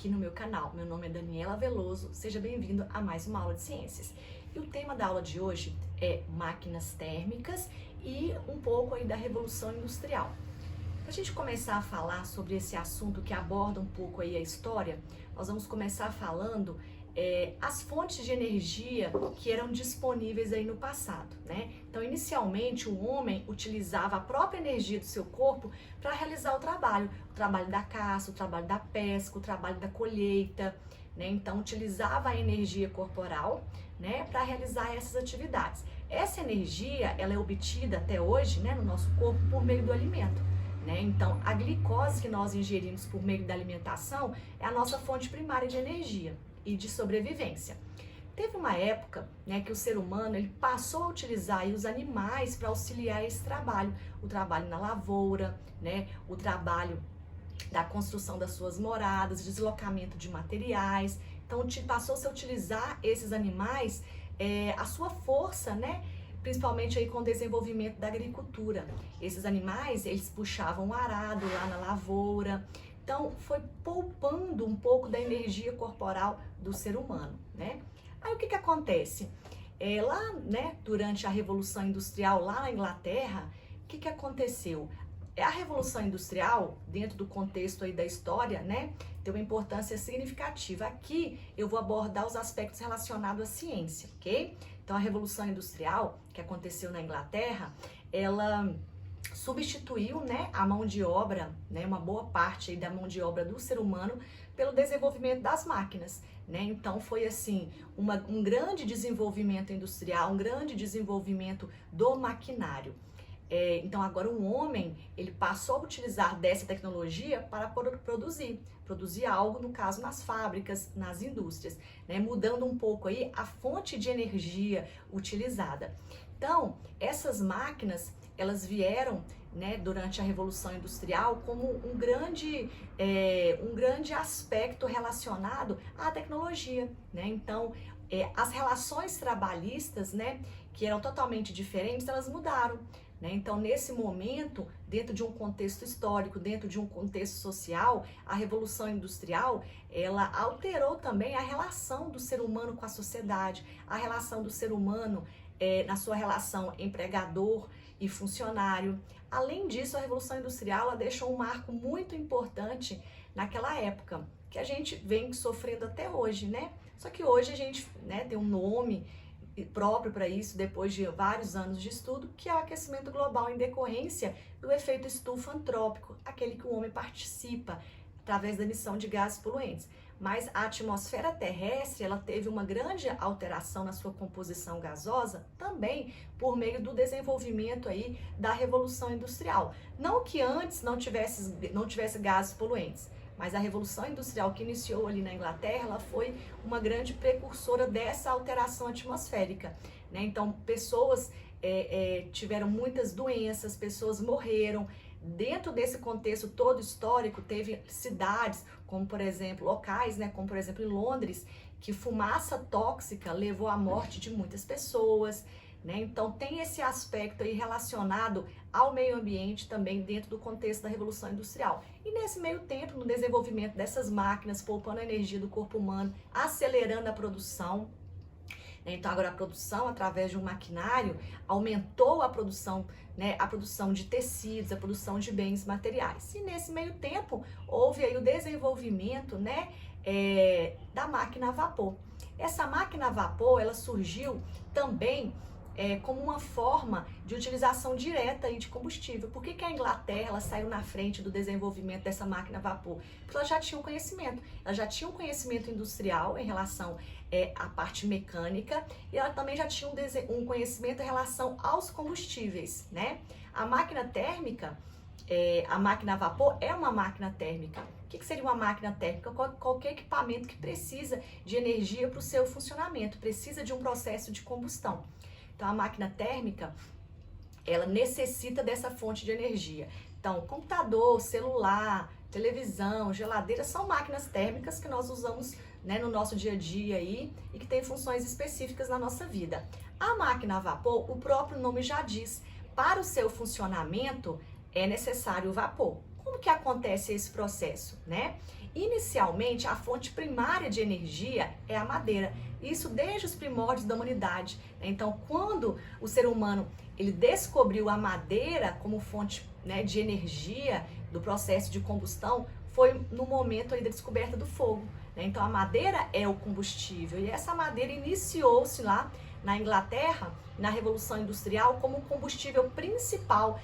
aqui no meu canal. Meu nome é Daniela Veloso, seja bem-vindo a mais uma aula de ciências. E o tema da aula de hoje é máquinas térmicas e um pouco aí da Revolução Industrial. Para a gente começar a falar sobre esse assunto que aborda um pouco aí a história, nós vamos começar falando as fontes de energia que eram disponíveis aí no passado, né? Então, inicialmente, o homem utilizava a própria energia do seu corpo para realizar o trabalho da caça, o trabalho da pesca, o trabalho da colheita, né? Então, utilizava a energia corporal, né, para realizar essas atividades. Essa energia, ela é obtida até hoje, né, no nosso corpo por meio do alimento. Então, a glicose que nós ingerimos por meio da alimentação é a nossa fonte primária de energia e de sobrevivência. Teve uma época, né, que o ser humano ele passou a utilizar aí os animais para auxiliar esse trabalho, o trabalho na lavoura, né, o trabalho da construção das suas moradas, deslocamento de materiais. Então, passou-se a utilizar esses animais, a sua força, né, principalmente aí com o desenvolvimento da agricultura. Esses animais, eles puxavam o arado lá na lavoura. Então, foi poupando um pouco da energia corporal do ser humano, né? Aí, o que que acontece? Lá, né, durante a Revolução Industrial, lá na Inglaterra, o que que aconteceu? A Revolução Industrial, dentro do contexto aí da história, né, tem uma importância significativa. Aqui, eu vou abordar os aspectos relacionados à ciência, ok? Então, a Revolução Industrial, que aconteceu na Inglaterra, ela substituiu, né, a mão de obra, né, uma boa parte aí da mão de obra do ser humano pelo desenvolvimento das máquinas, né? Então foi assim um grande desenvolvimento industrial, um grande desenvolvimento do maquinário. Então agora um homem ele passou a utilizar dessa tecnologia para produzir algo, no caso nas fábricas, nas indústrias, né? Mudando um pouco aí a fonte de energia utilizada. Então essas máquinas elas vieram, né, durante a Revolução Industrial como um grande aspecto relacionado à tecnologia, né? Então, as relações trabalhistas, né, que eram totalmente diferentes, elas mudaram, né? Então, nesse momento, dentro de um contexto histórico, dentro de um contexto social, a Revolução Industrial, ela alterou também a relação do ser humano com a sociedade, a relação do ser humano na sua relação empregador e funcionário. Além disso, a Revolução Industrial ela deixou um marco muito importante naquela época, que a gente vem sofrendo até hoje, né? Só que hoje a gente, né, tem um nome próprio para isso, depois de vários anos de estudo, que é o aquecimento global em decorrência do efeito estufa antrópico, aquele que o homem participa através da emissão de gases poluentes. Mas a atmosfera terrestre, ela teve uma grande alteração na sua composição gasosa também por meio do desenvolvimento aí da Revolução Industrial. Não que antes não tivesse gases poluentes, mas a Revolução Industrial que iniciou ali na Inglaterra, ela foi uma grande precursora dessa alteração atmosférica, né? Então, pessoas tiveram muitas doenças, pessoas morreram. Dentro desse contexto todo histórico, teve cidades, como por exemplo, locais, né, como por exemplo em Londres, que fumaça tóxica levou à morte de muitas pessoas, né? Então tem esse aspecto aí relacionado ao meio ambiente também dentro do contexto da Revolução Industrial. E nesse meio tempo, no desenvolvimento dessas máquinas, poupando a energia do corpo humano, acelerando a produção. Então agora a produção, através de um maquinário, aumentou a produção, né, a produção de tecidos, a produção de bens materiais. E nesse meio tempo, houve aí o desenvolvimento, né, da máquina a vapor. Essa máquina a vapor, ela surgiu também como uma forma de utilização direta aí de combustível. Por que a Inglaterra ela saiu na frente do desenvolvimento dessa máquina a vapor? Porque ela já tinha um conhecimento industrial em relação à parte mecânica e ela também já tinha um conhecimento em relação aos combustíveis, né? A máquina térmica, a máquina a vapor é uma máquina térmica. O que seria uma máquina térmica? Qualquer equipamento que precisa de energia para o seu funcionamento, precisa de um processo de combustão. Então, a máquina térmica, ela necessita dessa fonte de energia. Então, computador, celular, televisão, geladeira, são máquinas térmicas que nós usamos, né, no nosso dia a dia aí e que tem funções específicas na nossa vida. A máquina a vapor, o próprio nome já diz, para o seu funcionamento é necessário o vapor. Como que acontece esse processo, né? Inicialmente, a fonte primária de energia é a madeira. Isso desde os primórdios da humanidade. Então, quando o ser humano ele descobriu a madeira como fonte, né, de energia do processo de combustão, foi no momento aí da descoberta do fogo, né? Então, a madeira é o combustível e essa madeira iniciou-se lá na Inglaterra, na Revolução Industrial, como o combustível principal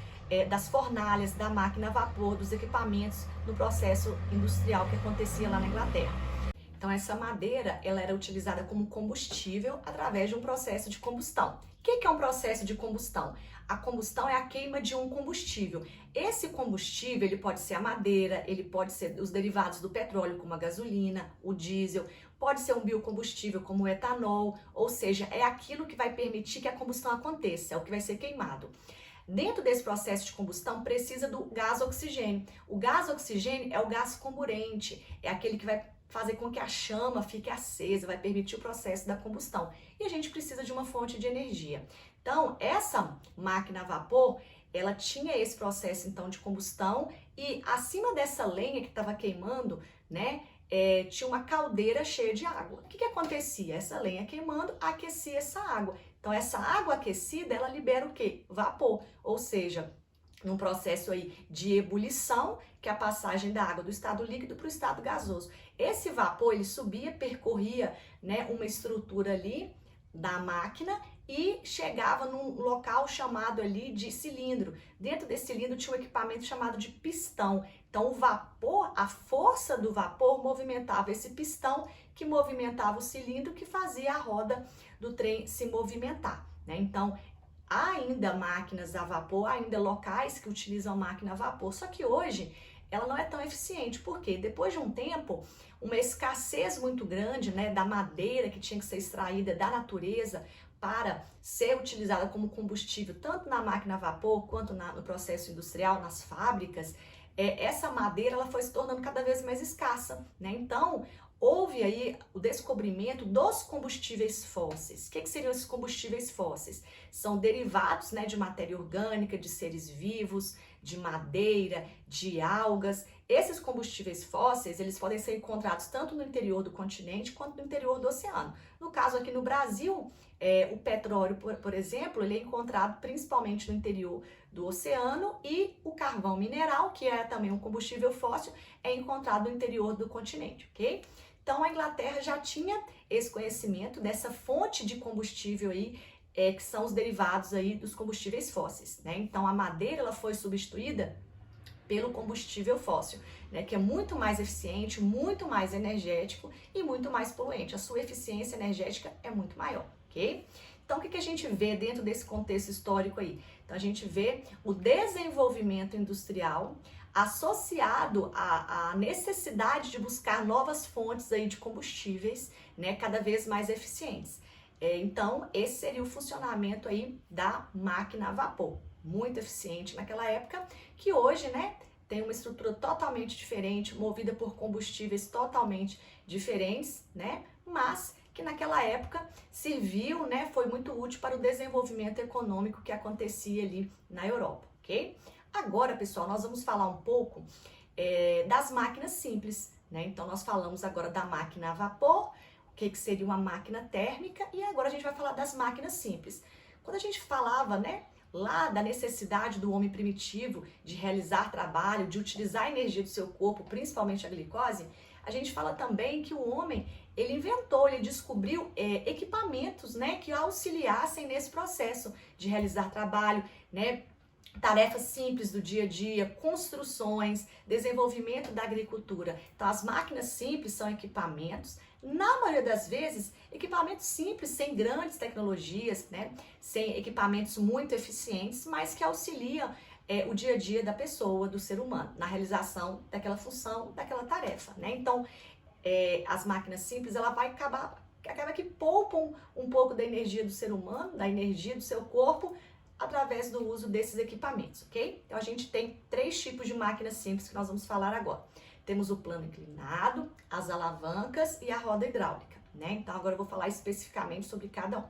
das fornalhas, da máquina a vapor, dos equipamentos no processo industrial que acontecia lá na Inglaterra. Então essa madeira ela era utilizada como combustível através de um processo de combustão. O que é um processo de combustão? A combustão é a queima de um combustível. Esse combustível ele pode ser a madeira, ele pode ser os derivados do petróleo, como a gasolina, o diesel, pode ser um biocombustível como o etanol, ou seja, é aquilo que vai permitir que a combustão aconteça, é o que vai ser queimado. Dentro desse processo de combustão precisa do gás oxigênio. O gás oxigênio é o gás comburente, é aquele que vai fazer com que a chama fique acesa, vai permitir o processo da combustão. E a gente precisa de uma fonte de energia. Então, essa máquina a vapor, ela tinha esse processo então de combustão e acima dessa lenha que estava queimando, né, tinha uma caldeira cheia de água. O que acontecia? Essa lenha queimando aquecia essa água. Então, essa água aquecida, ela libera o quê? Vapor, ou seja, num processo aí de ebulição, que é a passagem da água do estado líquido para o estado gasoso. Esse vapor, ele subia, percorria, né, uma estrutura ali da máquina e chegava num local chamado ali de cilindro. Dentro desse cilindro tinha um equipamento chamado de pistão. Então, o vapor, a força do vapor movimentava esse pistão, que movimentava o cilindro, que fazia a roda do trem se movimentar, né? Então, há ainda máquinas a vapor, há ainda locais que utilizam máquina a vapor, só que hoje ela não é tão eficiente, porque depois de um tempo, uma escassez muito grande, né, da madeira que tinha que ser extraída da natureza para ser utilizada como combustível, tanto na máquina a vapor quanto no processo industrial, nas fábricas, essa madeira ela foi se tornando cada vez mais escassa, né? Então, houve aí o descobrimento dos combustíveis fósseis. O que seriam esses combustíveis fósseis? São derivados, né, de matéria orgânica, de seres vivos, de madeira, de algas. Esses combustíveis fósseis, eles podem ser encontrados tanto no interior do continente quanto no interior do oceano. No caso aqui no Brasil, o petróleo, por exemplo, ele é encontrado principalmente no interior do oceano e o carvão mineral, que é também um combustível fóssil, é encontrado no interior do continente, ok? Então, a Inglaterra já tinha esse conhecimento dessa fonte de combustível aí, que são os derivados aí dos combustíveis fósseis, né? Então, a madeira ela foi substituída pelo combustível fóssil, né? Que é muito mais eficiente, muito mais energético e muito mais poluente. A sua eficiência energética é muito maior, ok? Então, o que a gente vê dentro desse contexto histórico aí? Então, a gente vê o desenvolvimento industrial associado à necessidade de buscar novas fontes aí de combustíveis, né, cada vez mais eficientes. Então, esse seria o funcionamento aí da máquina a vapor, muito eficiente naquela época, que hoje, né, tem uma estrutura totalmente diferente, movida por combustíveis totalmente diferentes, né, mas que naquela época serviu, né, foi muito útil para o desenvolvimento econômico que acontecia ali na Europa, ok? Agora, pessoal, nós vamos falar um pouco das máquinas simples, né? Então, nós falamos agora da máquina a vapor, o que seria uma máquina térmica, e agora a gente vai falar das máquinas simples. Quando a gente falava, né, lá da necessidade do homem primitivo de realizar trabalho, de utilizar a energia do seu corpo, principalmente a glicose, a gente fala também que o homem, ele inventou, ele descobriu equipamentos, né, que auxiliassem nesse processo de realizar trabalho, né, tarefas simples do dia a dia, construções, desenvolvimento da agricultura. Então, as máquinas simples são equipamentos, na maioria das vezes, equipamentos simples, sem grandes tecnologias, né? Sem equipamentos muito eficientes, mas que auxiliam o dia a dia da pessoa, do ser humano, na realização daquela função, daquela tarefa, né? Então, as máquinas simples, ela vai acaba que poupam um pouco da energia do ser humano, da energia do seu corpo, através do uso desses equipamentos, ok? Então, a gente tem 3 tipos de máquinas simples que nós vamos falar agora. Temos o plano inclinado, as alavancas e a roda hidráulica, né? Então, agora eu vou falar especificamente sobre cada um.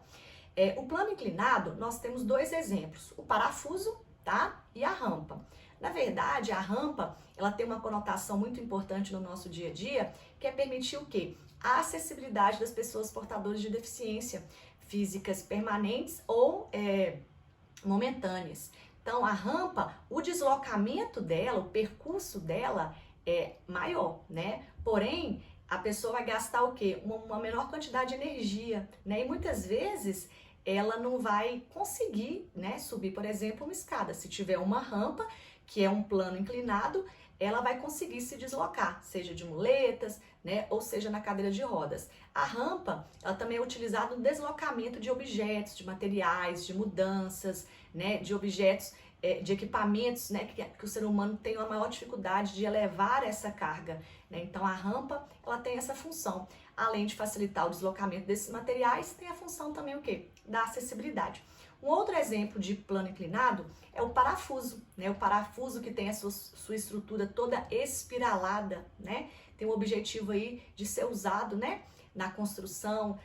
O plano inclinado, nós temos 2 exemplos, o parafuso, tá? E a rampa. Na verdade, a rampa, ela tem uma conotação muito importante no nosso dia a dia, que é permitir o quê? A acessibilidade das pessoas portadoras de deficiência físicas permanentes ou momentâneas. Então, a rampa, o deslocamento dela, o percurso dela é maior, né? Porém, a pessoa vai gastar o quê? Uma menor quantidade de energia, né? E muitas vezes ela não vai conseguir, né, subir, por exemplo, uma escada. Se tiver uma rampa, que é um plano inclinado, ela vai conseguir se deslocar, seja de muletas, né, ou seja na cadeira de rodas. A rampa, ela também é utilizada no deslocamento de objetos, de materiais, de mudanças, né, de objetos, de equipamentos, né, que o ser humano tem uma maior dificuldade de elevar essa carga, né? Então a rampa, ela tem essa função. Além de facilitar o deslocamento desses materiais, tem a função também o quê? Da acessibilidade. Um outro exemplo de plano inclinado é o parafuso, né? O parafuso que tem a sua estrutura toda espiralada, né? Tem o objetivo aí de ser usado, né, na construção,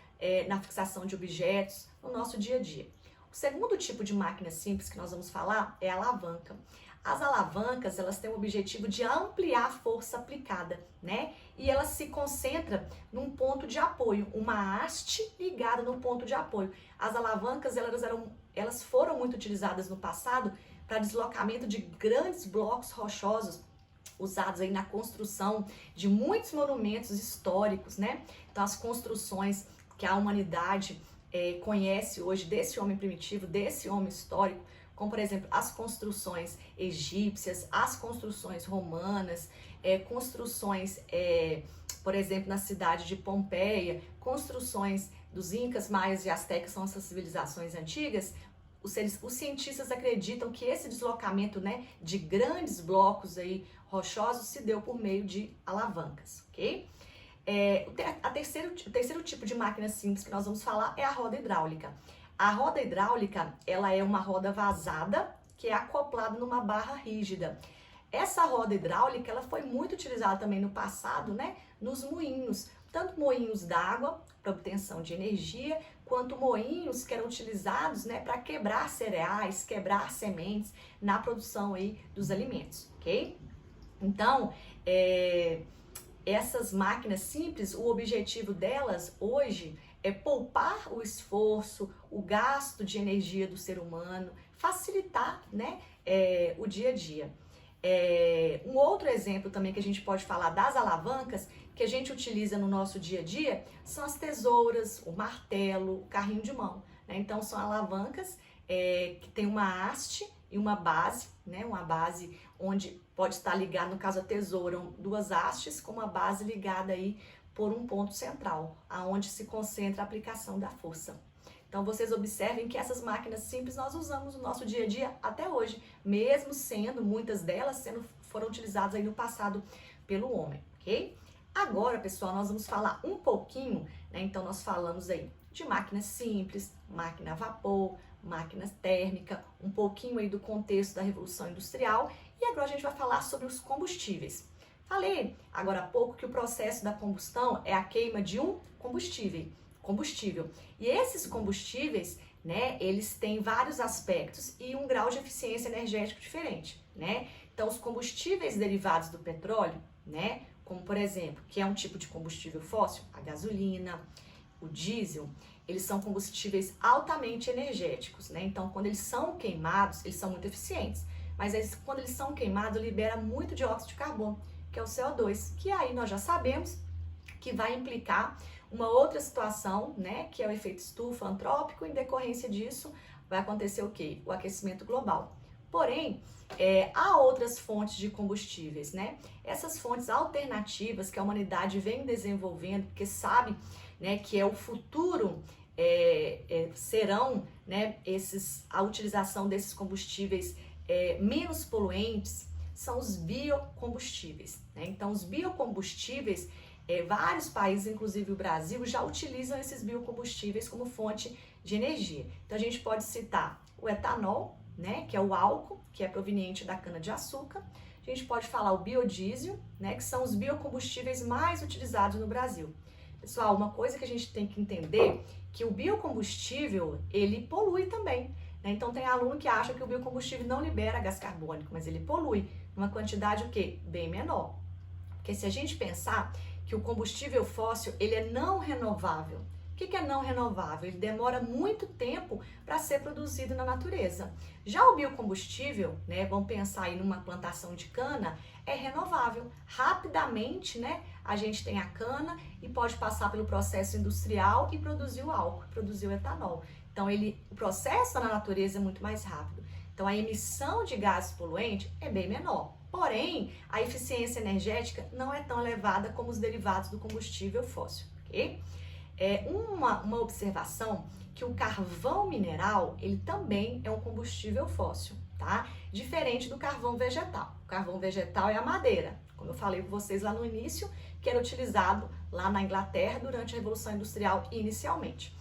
na fixação de objetos, no nosso dia a dia. O segundo tipo de máquina simples que nós vamos falar é a alavanca. As alavancas, elas têm o objetivo de ampliar a força aplicada, né? E ela se concentra num ponto de apoio, uma haste ligada no ponto de apoio. As alavancas, elas foram muito utilizadas no passado para deslocamento de grandes blocos rochosos, usados aí na construção de muitos monumentos históricos, né? Então, as construções que a humanidade conhece hoje desse homem primitivo, desse homem histórico, como, por exemplo, as construções egípcias, as construções romanas, construções, por exemplo, na cidade de Pompeia, construções dos incas, maias e astecas, são essas civilizações antigas. Os cientistas acreditam que esse deslocamento, né, de grandes blocos aí rochosos se deu por meio de alavancas, ok? O terceiro tipo de máquina simples que nós vamos falar é a roda hidráulica. A roda hidráulica, ela é uma roda vazada que é acoplada numa barra rígida. Essa roda hidráulica, ela foi muito utilizada também no passado, né, nos moinhos, tanto moinhos d'água para obtenção de energia, quanto moinhos que eram utilizados, né, para quebrar cereais, quebrar sementes na produção aí dos alimentos, ok? Então, essas máquinas simples, o objetivo delas hoje é poupar o esforço, o gasto de energia do ser humano, facilitar, né, o dia a dia. Um outro exemplo também que a gente pode falar das alavancas, que a gente utiliza no nosso dia a dia, são as tesouras, o martelo, o carrinho de mão, né? Então, são alavancas que tem uma haste e uma base, né? Uma base onde pode estar ligado, no caso a tesoura, duas hastes com uma base ligada aí por um ponto central, aonde se concentra a aplicação da força. Então, vocês observem que essas máquinas simples nós usamos no nosso dia a dia até hoje, mesmo sendo, muitas delas foram utilizadas aí no passado pelo homem, ok? Agora, pessoal, nós vamos falar um pouquinho, né? Então, nós falamos aí de máquinas simples, máquina a vapor, máquina térmica, um pouquinho aí do contexto da Revolução Industrial, e agora a gente vai falar sobre os combustíveis. Falei agora há pouco que o processo da combustão é a queima de um combustível. E esses combustíveis, né, eles têm vários aspectos e um grau de eficiência energética diferente, né? Então, os combustíveis derivados do petróleo, né, como por exemplo, que é um tipo de combustível fóssil, a gasolina, o diesel, eles são combustíveis altamente energéticos, né? Então, quando eles são queimados, eles são muito eficientes. Mas quando eles são queimados, libera muito dióxido de carbono, que é o CO2, que aí nós já sabemos que vai implicar uma outra situação, né, que é o efeito estufa antrópico. Em decorrência disso, vai acontecer o quê? O aquecimento global. Porém, há outras fontes de combustíveis, né? Essas fontes alternativas que a humanidade vem desenvolvendo, porque sabe, né, que é o futuro, serão, né, a utilização desses combustíveis menos poluentes, são os biocombustíveis, né? Então, os biocombustíveis, vários países, inclusive o Brasil, já utilizam esses biocombustíveis como fonte de energia. Então, a gente pode citar o etanol, né, que é o álcool, que é proveniente da cana-de-açúcar. A gente pode falar o biodiesel, né, que são os biocombustíveis mais utilizados no Brasil. Pessoal, uma coisa que a gente tem que entender, que o biocombustível, ele polui também, né? Então tem aluno que acha que o biocombustível não libera gás carbônico, mas ele polui numa quantidade o quê? Bem menor. Porque se a gente pensar que o combustível fóssil, ele é não renovável. O que é não renovável? Ele demora muito tempo para ser produzido na natureza. Já o biocombustível, né, vamos pensar aí numa plantação de cana, é renovável. Rapidamente, né, a gente tem a cana e pode passar pelo processo industrial e produzir o álcool, produzir o etanol. Então, o processo na natureza é muito mais rápido. Então, a emissão de gases poluentes é bem menor. Porém, a eficiência energética não é tão elevada como os derivados do combustível fóssil, ok? Uma observação que o carvão mineral, ele também é um combustível fóssil, tá? Diferente do carvão vegetal. O carvão vegetal é a madeira, como eu falei com vocês lá no início, que era utilizado lá na Inglaterra durante a Revolução Industrial inicialmente.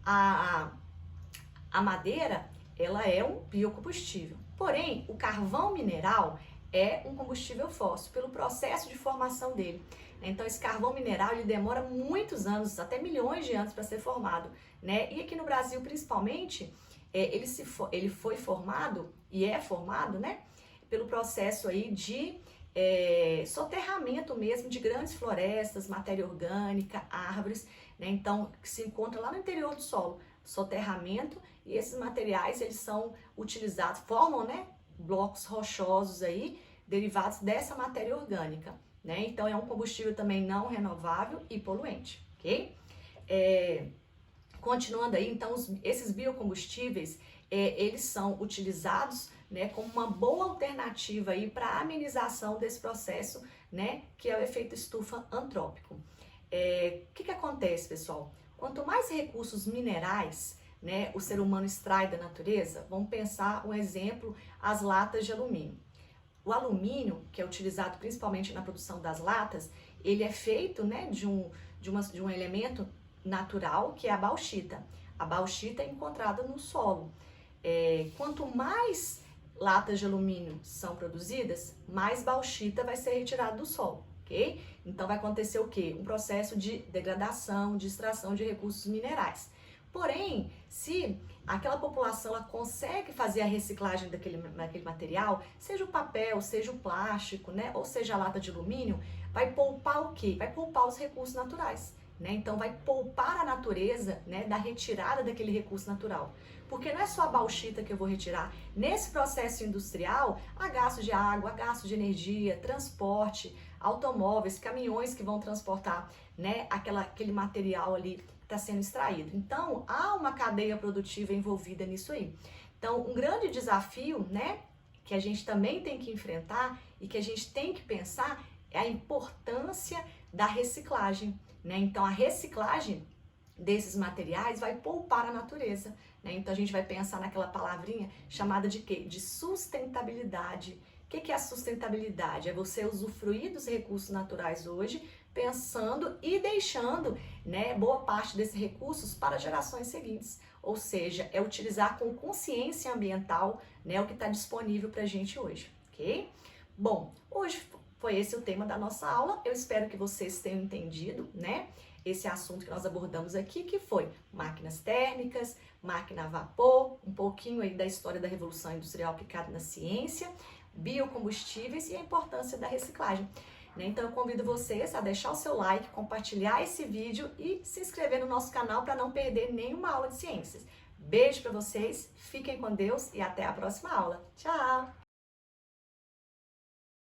A madeira, ela é um biocombustível. Porém, o carvão mineral é um combustível fóssil pelo processo de formação dele. Então, esse carvão mineral, ele demora muitos anos, até milhões de anos para ser formado, né? E aqui no Brasil, principalmente, ele foi formado e é formado, né? Pelo processo aí de soterramento mesmo de grandes florestas, matéria orgânica, árvores, né? Então, que se encontra lá no interior do solo, soterramento, e esses materiais, eles são utilizados, formam, né? Blocos rochosos aí, derivados dessa matéria orgânica, né? Então, é um combustível também não renovável e poluente, ok? Continuando aí, então, esses biocombustíveis, eles são utilizados, né, como uma boa alternativa aí para a amenização desse processo, né, que é o efeito estufa antrópico. O que acontece, pessoal? Quanto mais recursos minerais, né, o ser humano extrai da natureza, vamos pensar um exemplo, as latas de alumínio. O alumínio, que é utilizado principalmente na produção das latas, ele é feito, né, de um elemento natural, que é a bauxita. A bauxita é encontrada no solo. Quanto mais latas de alumínio são produzidas, mais bauxita vai ser retirada do solo, ok? Então vai acontecer o quê? Um processo de degradação, de extração de recursos minerais. Porém, se aquela população ela consegue fazer a reciclagem daquele material, seja o papel, seja o plástico, né, ou seja a lata de alumínio, vai poupar o quê? Vai poupar os recursos naturais, né? Então vai poupar a natureza, né, da retirada daquele recurso natural. Porque não é só a bauxita que eu vou retirar. Nesse processo industrial, há gasto de água, há gasto de energia, transporte, automóveis, caminhões que vão transportar, né, aquele material ali está sendo extraído. Então, há uma cadeia produtiva envolvida nisso aí. Então, um grande desafio, né, que a gente também tem que enfrentar e que a gente tem que pensar é a importância da reciclagem, né? Então, a reciclagem desses materiais vai poupar a natureza, né? Então, a gente vai pensar naquela palavrinha chamada de quê? De sustentabilidade. O que é a sustentabilidade? É você usufruir dos recursos naturais hoje, pensando e deixando, né, boa parte desses recursos para gerações seguintes. Ou seja, é utilizar com consciência ambiental, né, o que está disponível para a gente hoje, ok? Bom, hoje foi esse o tema da nossa aula. Eu espero que vocês tenham entendido, né, esse assunto que nós abordamos aqui, que foi máquinas térmicas, máquina a vapor, um pouquinho aí da história da Revolução Industrial aplicada na ciência, biocombustíveis e a importância da reciclagem. Então eu convido vocês a deixar o seu like, compartilhar esse vídeo e se inscrever no nosso canal para não perder nenhuma aula de ciências. Beijo para vocês, fiquem com Deus e até a próxima aula. Tchau!